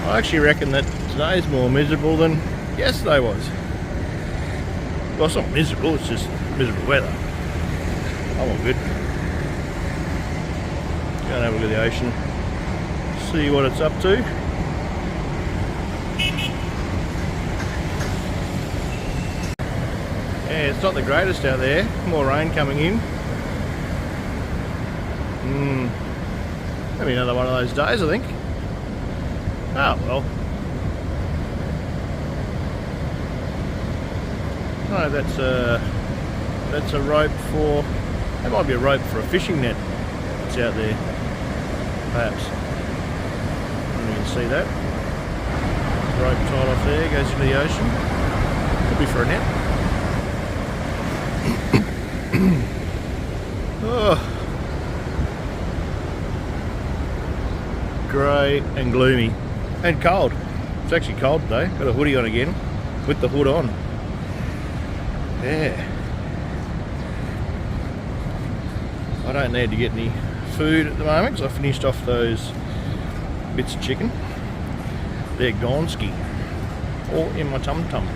I actually reckon that today's more miserable than yesterday was. Well, it's not miserable, it's just miserable weather. I'm all good. Go and have a look at the ocean, see what it's up to. Yeah, it's not the greatest out there. More rain coming in. Maybe another one of those days, I think. Oh well. No, that's a rope for. That might be a rope for a fishing net that's out there. Perhaps. I don't know if you can see that. Rope tied off there, goes into the ocean. Could be for a net. Oh. Grey and gloomy and cold. It's actually cold today. Got a hoodie on again with the hood on. Yeah. I don't need to get any food at the moment because I finished off those bits of chicken. They're gonski, all in my tum tum.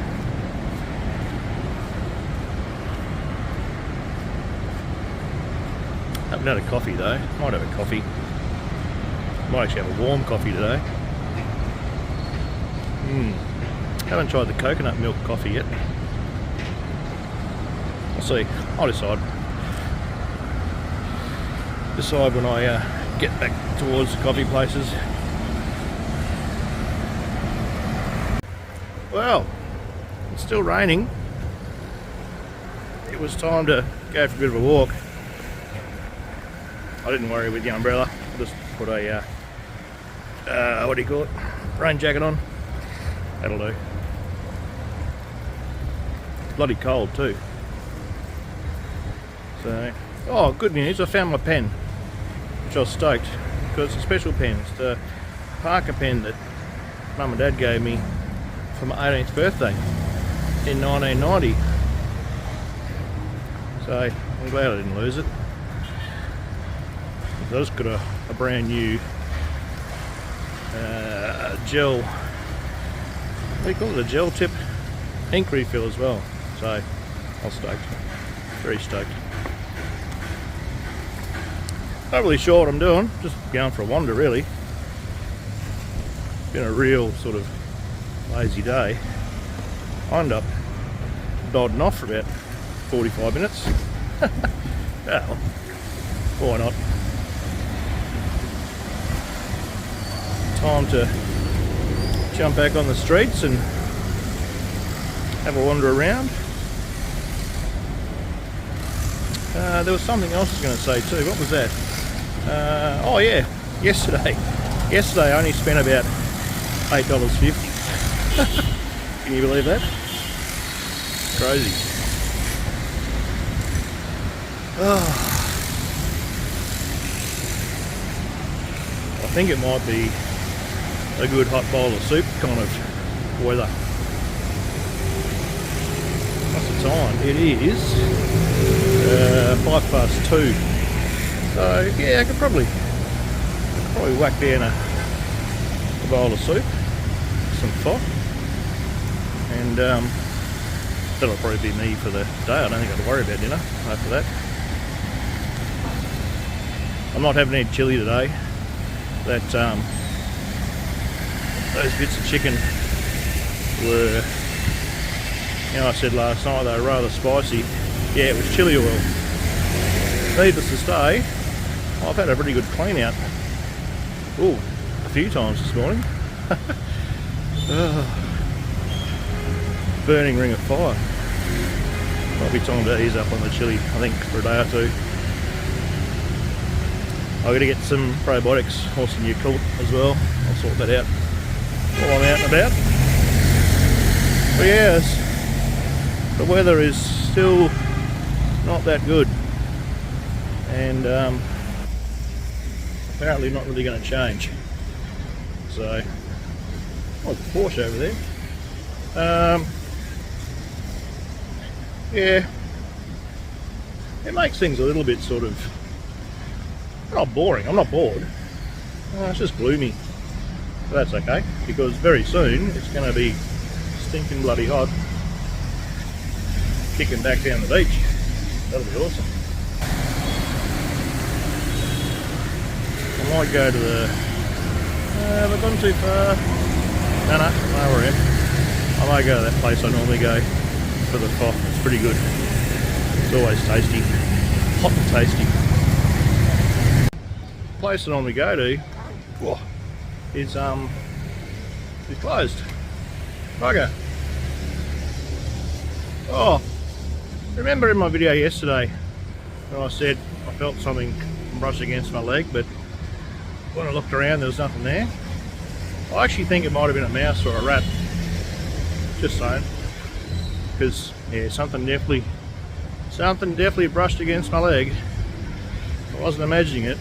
Haven't had a coffee though. Might have a coffee. Might actually have a warm coffee today. Haven't tried the coconut milk coffee yet. I'll see. I'll decide. Decide when I get back towards the coffee places. Well, it's still raining. It was time to go for a bit of a walk. I didn't worry with the umbrella. I just put a what do you call it? Rain jacket on. That'll do. Bloody cold too. So, oh, good news! I found my pen, which I was stoked because it's a special pen. It's the Parker pen that Mum and Dad gave me for my 18th birthday in 1990. So I'm glad I didn't lose it. I just got a brand new gel, what do you call it, a gel tip ink refill as well. So I'm stoked, very stoked. Not really sure what I'm doing, just going for a wander really. Been a real sort of lazy day. I end up nodding off for about 45 minutes. Well, why not? Time to jump back on the streets and have a wander around. There was something else I was going to say too. What was that? Oh yeah, yesterday I only spent about $8.50. Can you believe that? Crazy. Oh. I think it might be a good hot bowl of soup kind of weather. What's the time? It is 2:05. So yeah, I could probably whack down a bowl of soup, some pho, and that'll probably be me for the day. I don't think I'll worry about dinner after that. I'm not having any chilli today. That those bits of chicken were, you know, I said last night they were rather spicy. Yeah, it was chili oil. Needless to say, I've had a pretty good clean out. Ooh, a few times this morning. Burning ring of fire. Might be time to ease up on the chili, I think, for a day or two. I've got to get some probiotics or some Yakult as well. I'll sort that out while I'm out and about. But yes, the weather is still not that good, and apparently not really going to change. So, oh, there's a Porsche over there. Yeah, it makes things a little bit sort of not boring. I'm not bored. It's just gloomy. But that's okay, because very soon it's going to be stinking bloody hot, kicking back down the beach. That'll be awesome. I might go to the... have I gone too far? No, I where I am. I might go to that place I normally go for the pho. It's pretty good. It's always tasty. Hot and tasty. The place I normally go to is closed. Bugger. Oh, remember in my video yesterday when I said I felt something brush against my leg, but when I looked around there was nothing there. I actually think it might have been a mouse or a rat. Just saying. Because yeah, something definitely brushed against my leg. I wasn't imagining it.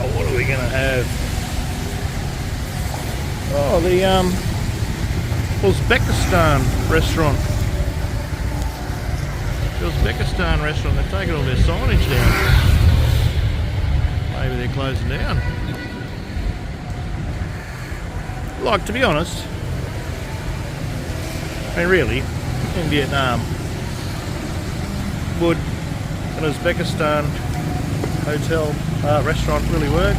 What are we gonna have? Oh, the Uzbekistan restaurant. The Uzbekistan restaurant, they're taking all their signage down. Maybe they're closing down. Like, to be honest, I mean really, in Vietnam, would an Uzbekistan hotel, restaurant really work?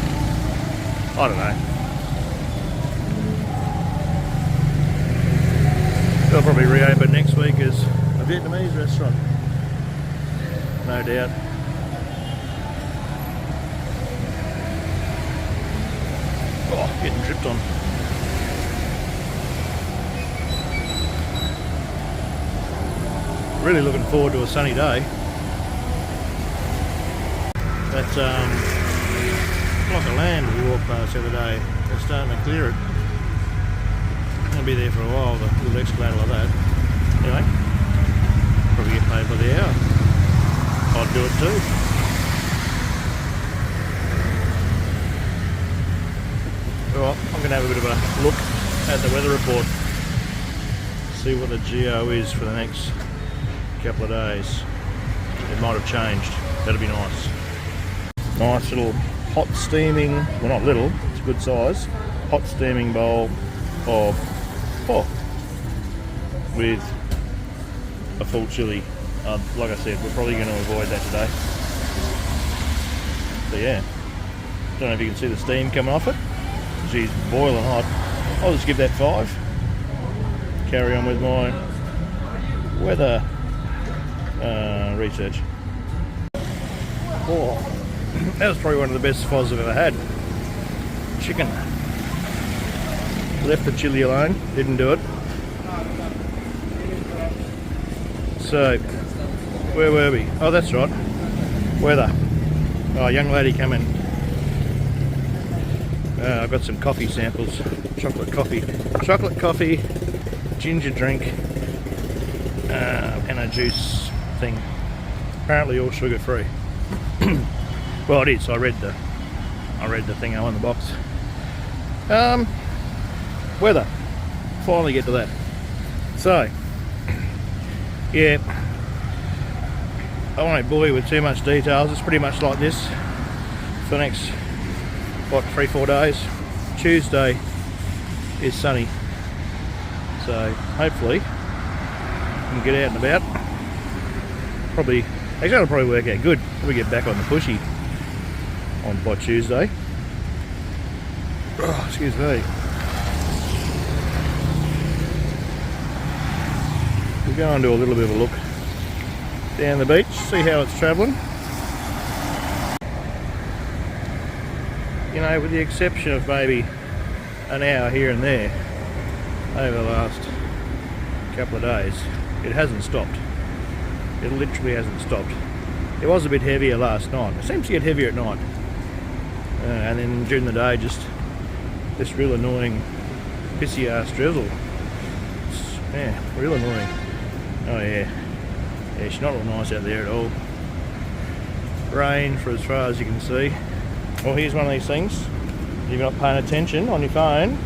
I don't know. They'll probably reopen next week as a Vietnamese restaurant. No doubt. Oh, getting dripped on. Really looking forward to a sunny day. That block of land we walked past the other day, they're starting to clear it. I'll be there for a while, the little excavator like that. Anyway, probably get paid by the hour. I'd do it too. Alright, I'm going to have a bit of a look at the weather report. See what the geo is for the next couple of days. It might have changed. That'd be nice. Nice little hot steaming, well not little, it's a good size, hot steaming bowl of pho with a full chilli. Like I said, we're probably going to avoid that today. But yeah, don't know if you can see the steam coming off it. She's boiling hot. I'll just give that 5. Carry on with my weather research. Oh, that was probably one of the best phos I've ever had. Chicken. Left the chili alone, didn't do it. So, where were we? Oh, that's right. Weather. Oh, young lady come in. I've got some coffee samples. Chocolate coffee, ginger drink, and a juice thing. Apparently all sugar free. Well, it is. I read the thing on the box. Weather. Finally get to that. So, yeah, I won't bore you with too much details. It's pretty much like this for the next, what, 3-4 days. Tuesday is sunny, so hopefully we can get out and about. Actually that'll probably work out good. We get back on the pushy by Tuesday. Oh, excuse me. We'll go and do a little bit of a look down the beach, see how it's travelling. You know, with the exception of maybe an hour here and there over the last couple of days, it hasn't stopped. It literally hasn't stopped. It was a bit heavier last night. It seems to get heavier at night. And then during the day, just this real annoying pissy ass drizzle. Yeah, real annoying. Oh yeah. Yeah, it's not real nice out there at all. Rain for as far as you can see. Well, here's one of these things. If you're not paying attention on your phone,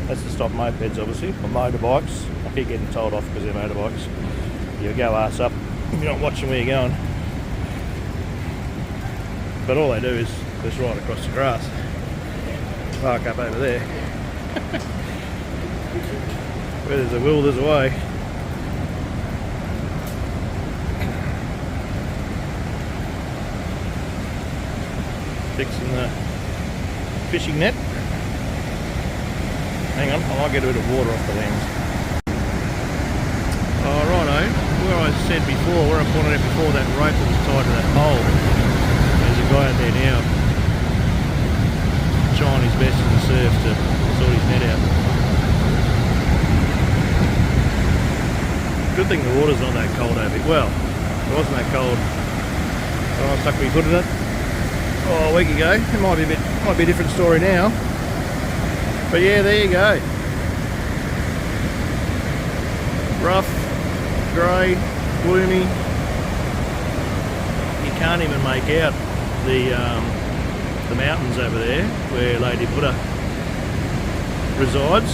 that's to stop mopeds obviously, or motorbikes. I keep getting told off because they're motorbikes. You go ass up if you're not watching where you're going. But all they do is just ride across the grass. Park up over there. Where there's a will, there's a way. Fixing the fishing net. Hang on, I might get a bit of water off the lens. Oh, righto. Where I said before, where I pointed out before, that rope that was tied to that pole. There's a guy out there now trying his best in the surf to sort his net out. Good thing the water's not that cold over here. Well, it wasn't that cold when I stuck my foot in it a week ago. It might be a different story now. But yeah, there you go. Rough, grey, gloomy. You can't even make out the mountains over there where Lady Buddha resides.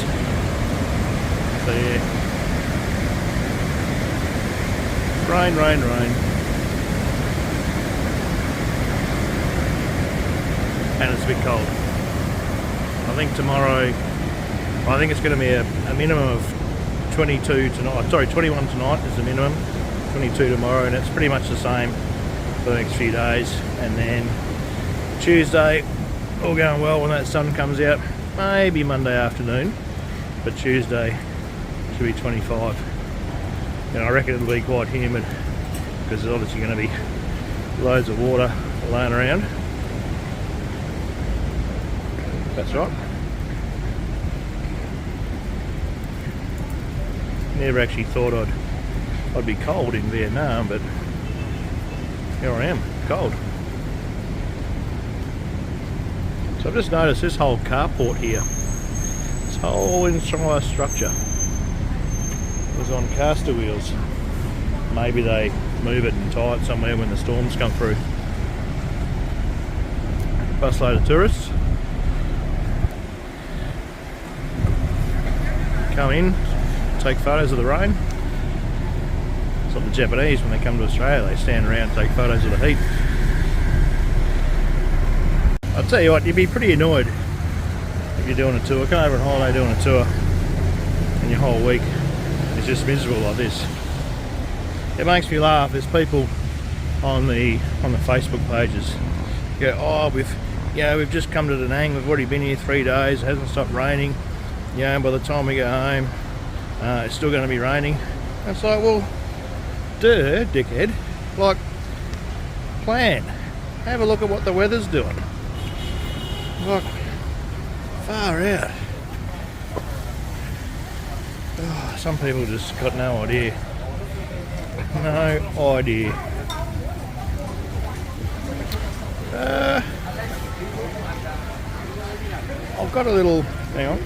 So yeah. Rain, rain, rain. And it's a bit cold. I think tomorrow, I think it's going to be a minimum of 22 tonight. Sorry, 21 tonight is the minimum. 22 tomorrow, and it's pretty much the same for the next few days. And then Tuesday, all going well when that sun comes out. Maybe Monday afternoon, but Tuesday should be 25. And I reckon it'll be quite humid because there's obviously going to be loads of water laying around. That's right. Never actually thought I'd be cold in Vietnam, but here I am, cold. So I've just noticed this whole carport here, this whole entire structure was on caster wheels. Maybe they move it and tie it somewhere when the storms come through. Busload of tourists come in, take photos of the rain. It's like the Japanese when they come to Australia, they stand around and take photos of the heat. I'll tell you what, you'd be pretty annoyed if you're doing a tour, come over on holiday doing a tour and your whole week is just miserable like this. It makes me laugh. There's people on the Facebook pages go, oh, we've just come to Da Nang, we've already been here 3 days, it hasn't stopped raining. Yeah, and by the time we go home, it's still going to be raining. And it's like, well, duh, dickhead. Like, plan. Have a look at what the weather's doing. Like, far out. Oh, some people just got no idea. No idea. I've got a little, hang on.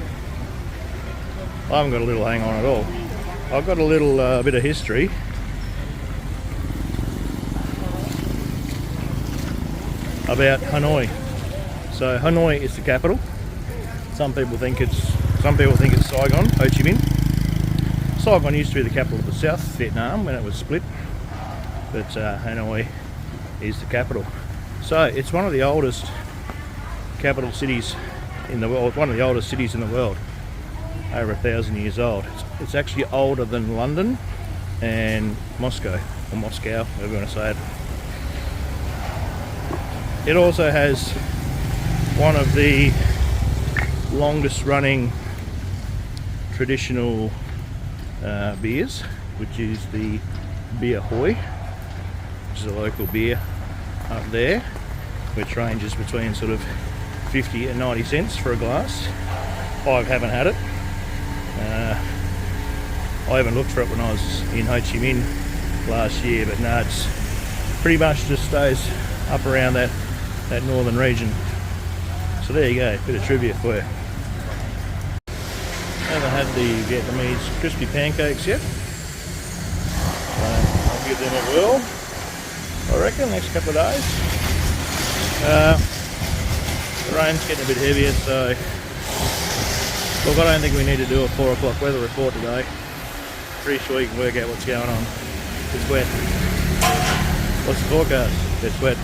I haven't got a little hang on at all. I've got a little bit of history. About Hanoi. So Hanoi is the capital. Some people think it's Saigon, Ho Chi Minh. Saigon used to be the capital of the South Vietnam when it was split, but Hanoi is the capital. So it's one of the oldest capital cities in the world, one of the oldest cities in the world, over 1,000 years old. It's actually older than London and Moscow, or Moscow, whatever you want to say it. It also has one of the longest running traditional beers, which is the Beer Hoi, which is a local beer up there, which ranges between sort of 50 and 90 cents for a glass. I haven't had it. I haven't looked for it when I was in Ho Chi Minh last year, but no, it's pretty much just stays up around that northern region. So there you go, bit of trivia for you. Haven't had the Vietnamese crispy pancakes yet. I'll give them a whirl, I reckon, next couple of days. The rain's getting a bit heavier, so look, I don't think we need to do a 4 o'clock weather report today. Pretty sure you can work out what's going on. It's wet. What's the forecast? It's wet.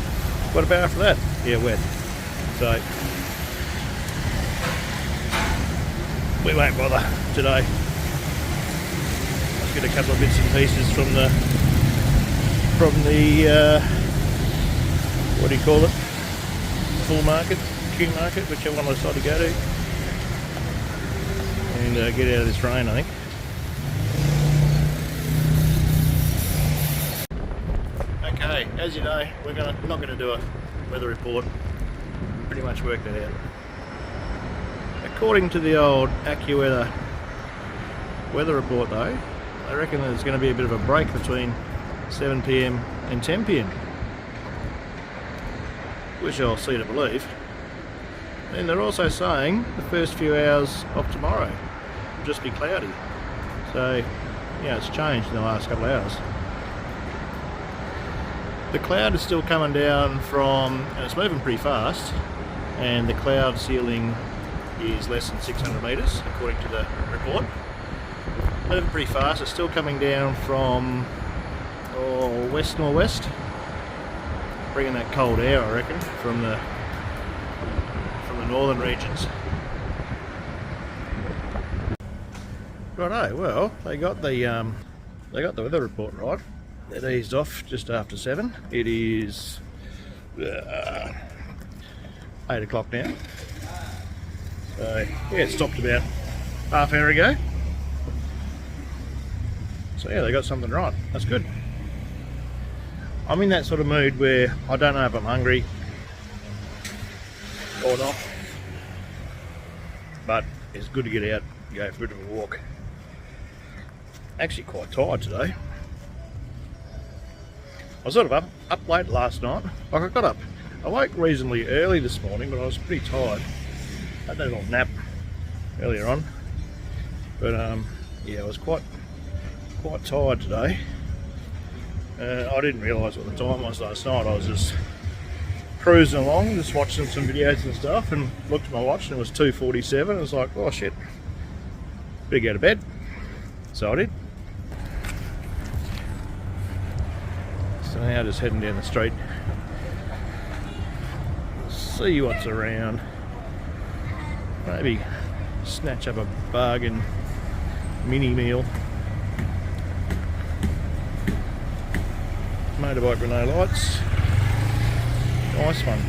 What about after that? Yeah, wet. So we won't bother today. Let's get a couple of bits and pieces from the what do you call it? Full market, Q market, whichever one I decide to go to, and get out of this rain, I think. Okay, as you know, we're not going to do a weather report. Pretty much worked that out. According to the old AccuWeather weather report though, I reckon there's going to be a bit of a break between 7 PM and 10 PM. Which I'll see to believe. And they're also saying the first few hours of tomorrow will just be cloudy. So, yeah, it's changed in the last couple of hours. The cloud is still coming down from, and it's moving pretty fast, and the cloud ceiling is less than 600 metres according to the report. Moving pretty fast. It's still coming down from west-northwest, bringing that cold air, I reckon, from the northern regions. Righto, well, they got the weather report right. It eased off just after 7. It is 8 o'clock now. So yeah, it stopped about half an hour ago. So yeah, they got something right. That's good. I'm in that sort of mood where I don't know if I'm hungry or not, but it's good to get out and go for a bit of a walk. Actually quite tired today. I was sort of up late last night. Like I got up, I woke reasonably early this morning, but I was pretty tired. I had a little nap earlier on, but yeah, I was quite tired today. I didn't realise what the time was last night. I was just cruising along, just watching some videos and stuff, and looked at my watch and it was 2:47. I was like, oh shit, better go to bed. So I did. So now just heading down the street, see what's around, maybe snatch up a bargain mini meal. Motorbike with no lights, nice one.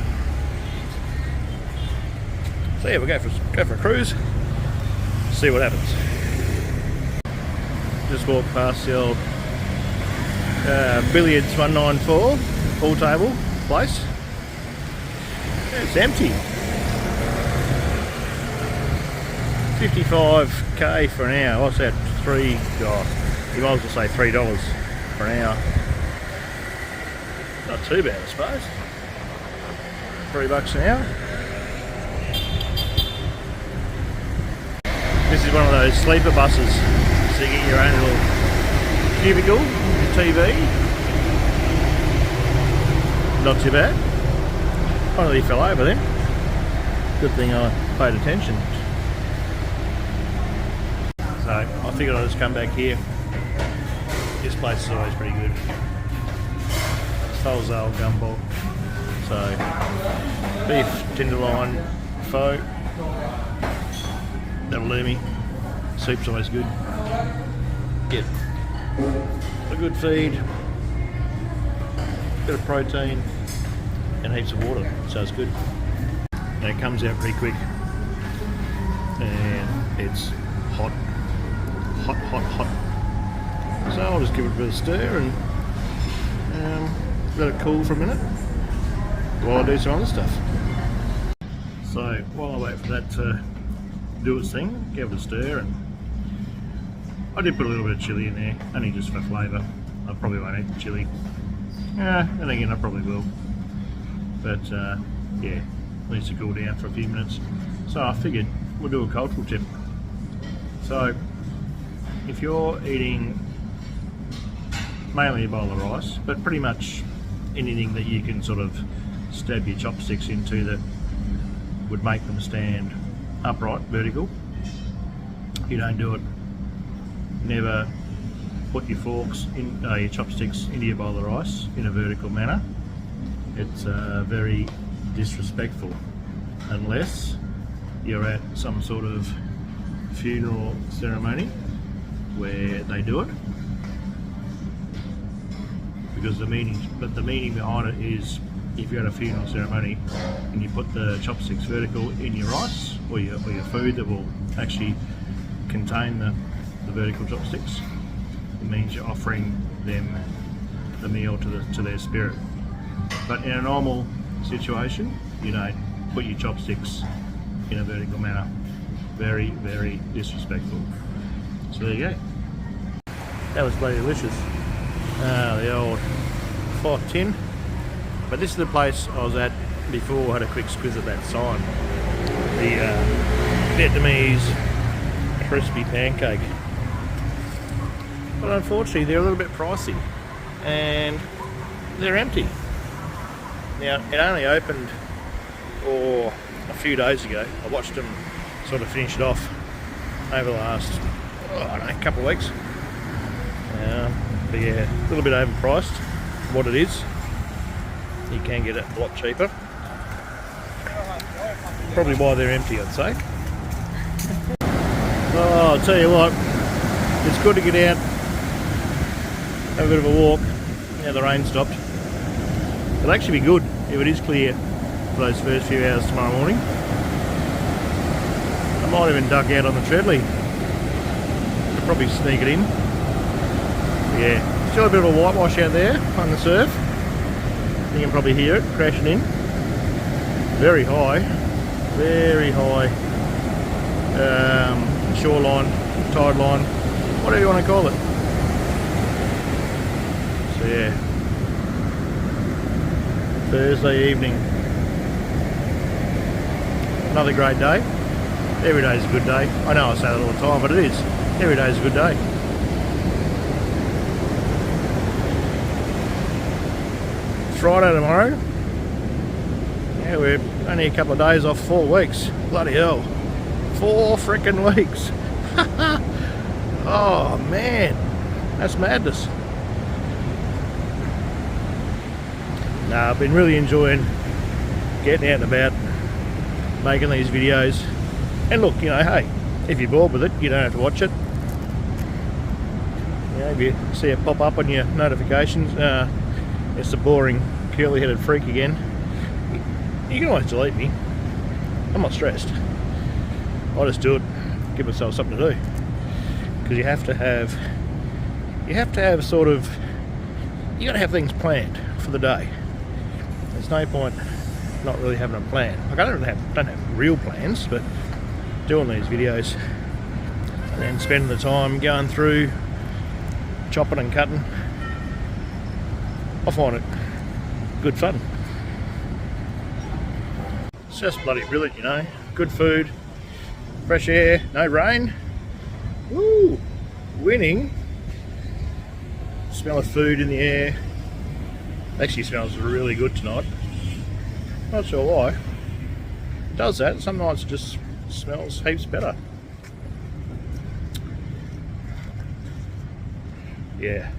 So yeah, we'll go for a cruise, see what happens. Just walked past the old Billiards 194 pool table place. Yeah, it's empty. 55k for an hour. What's that? You might as well say $3 for an hour. Not too bad, I suppose. $3 an hour. This is one of those sleeper buses, so you get your own little cubicle, your TV. Not too bad. I nearly fell over then. Good thing I paid attention. So I figured I'd just come back here. This place is always pretty good. Wholesale gumball. So beef tenderloin pho. That'll do me. Soup's always good. Get a good feed, bit of protein, and heaps of water. So it's good. And it comes out pretty quick, and it's hot. So I'll just give it a bit of stir and let it cool for a minute while I do some other stuff. So while I wait for that to do its thing, give it a stir, and I did put a little bit of chilli in there, only just for flavour. I probably won't eat the chilli. And again I probably will. But yeah, it needs to cool down for a few minutes. So I figured we'll do a cultural tip. So if you're eating mainly a bowl of rice, but pretty much anything that you can sort of stab your chopsticks into that would make them stand upright, vertical. You don't do it. Never put your forks in, your chopsticks into your bowl of rice in a vertical manner, It's very disrespectful unless you're at some sort of funeral ceremony where they do it, because the meaning behind it is, if you're at a funeral ceremony and you put the chopsticks vertical in your rice or your food that will actually contain the vertical chopsticks, it means you're offering them the meal to their spirit. But in a normal situation, you don't put your chopsticks in a vertical manner. Very, very disrespectful. So there you go. That was bloody delicious. The old 5 tin. But this is the place I was at before. I had a quick squiz at that sign. The Vietnamese crispy pancake. But unfortunately they're a little bit pricey and they're empty. Now, it only opened a few days ago. I watched them sort of finish it off over the last, I don't know, couple of weeks. But yeah, a little bit overpriced for what it is. You can get it a lot cheaper. Probably why they're empty, I'd say. Oh, I'll tell you what, it's good to get out, have a bit of a walk. Now the rain stopped. It'll actually be good if it is clear for those first few hours tomorrow morning. I might even duck out on the treadly. I'll probably sneak it in. Yeah, still a bit of a whitewash out there on the surf. You can probably hear it crashing in. Very high shoreline, tide line, whatever you want to call it. So yeah, Thursday evening. Another great day. Every day is a good day. I know I say that all the time, but it is. Every day is a good day. It's Friday tomorrow. Yeah, we're only a couple of days off 4 weeks. Bloody hell. 4 frickin' weeks. Oh man, that's madness. Nah, I've been really enjoying getting out and about, making these videos. And look, you know, hey, if you're bored with it, you don't have to watch it. You know, if you see it pop up on your notifications, it's a boring, curly-headed freak again. You can always delete me. I'm not stressed. I just do it, give myself something to do. Because you have to have sort of, you got to have things planned for the day. There's no point not really having a plan. Like, I don't have real plans, but doing these videos and then spending the time going through, chopping and cutting, I find it good fun. It's just bloody brilliant, you know. Good food, fresh air, no rain. Woo! Winning. Smell of food in the air. Actually smells really good tonight. Not sure why. It does that. Some nights it just smells heaps better. Yeah.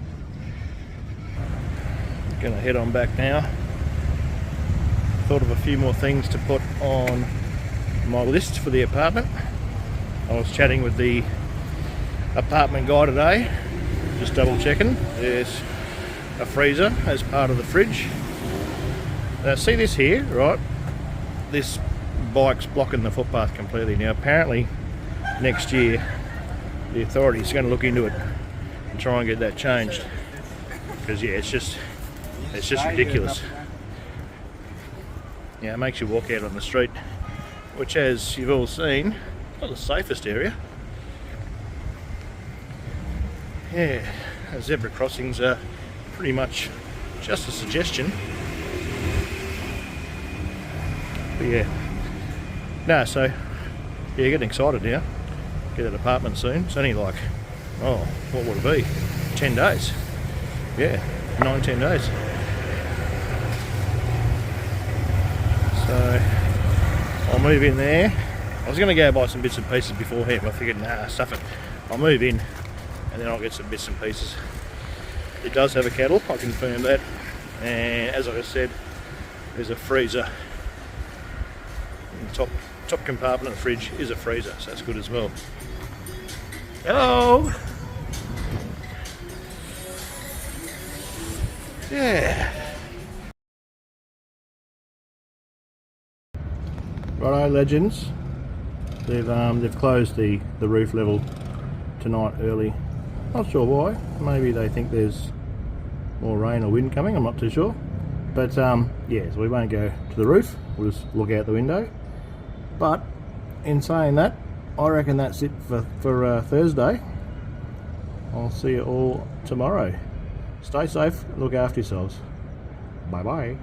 Gonna head on back now. Thought of a few more things to put on my list for the apartment. I was chatting with the apartment guy today, just double checking. There's a freezer as part of the fridge. Now see this here, right? This bike's blocking the footpath completely. Now apparently next year the authorities are going to look into it and try and get that changed. Because yeah, it's just ridiculous. Yeah, it makes you walk out on the street, which, as you've all seen, not the safest area. Yeah, zebra crossings are pretty much just a suggestion. But yeah, no, so yeah, getting excited now. Get an apartment soon. It's only like, oh, what would it be? 10 days. Yeah, 9-10 days. So I'll move in there. I was going to go buy some bits and pieces beforehand, but I figured, nah, stuff it. I'll move in and then I'll get some bits and pieces. It does have a kettle, I confirm that. And as I said, is a freezer. The top compartment of the fridge is a freezer, so that's good as well. Hello! Yeah. Righto, legends. They've closed the roof level tonight early. Not sure why. Maybe they think there's more rain or wind coming. I'm not too sure. But yeah, so we won't go to the roof. We'll just look out the window. But in saying that, I reckon that's it for Thursday. I'll see you all tomorrow. Stay safe. Look after yourselves. Bye bye.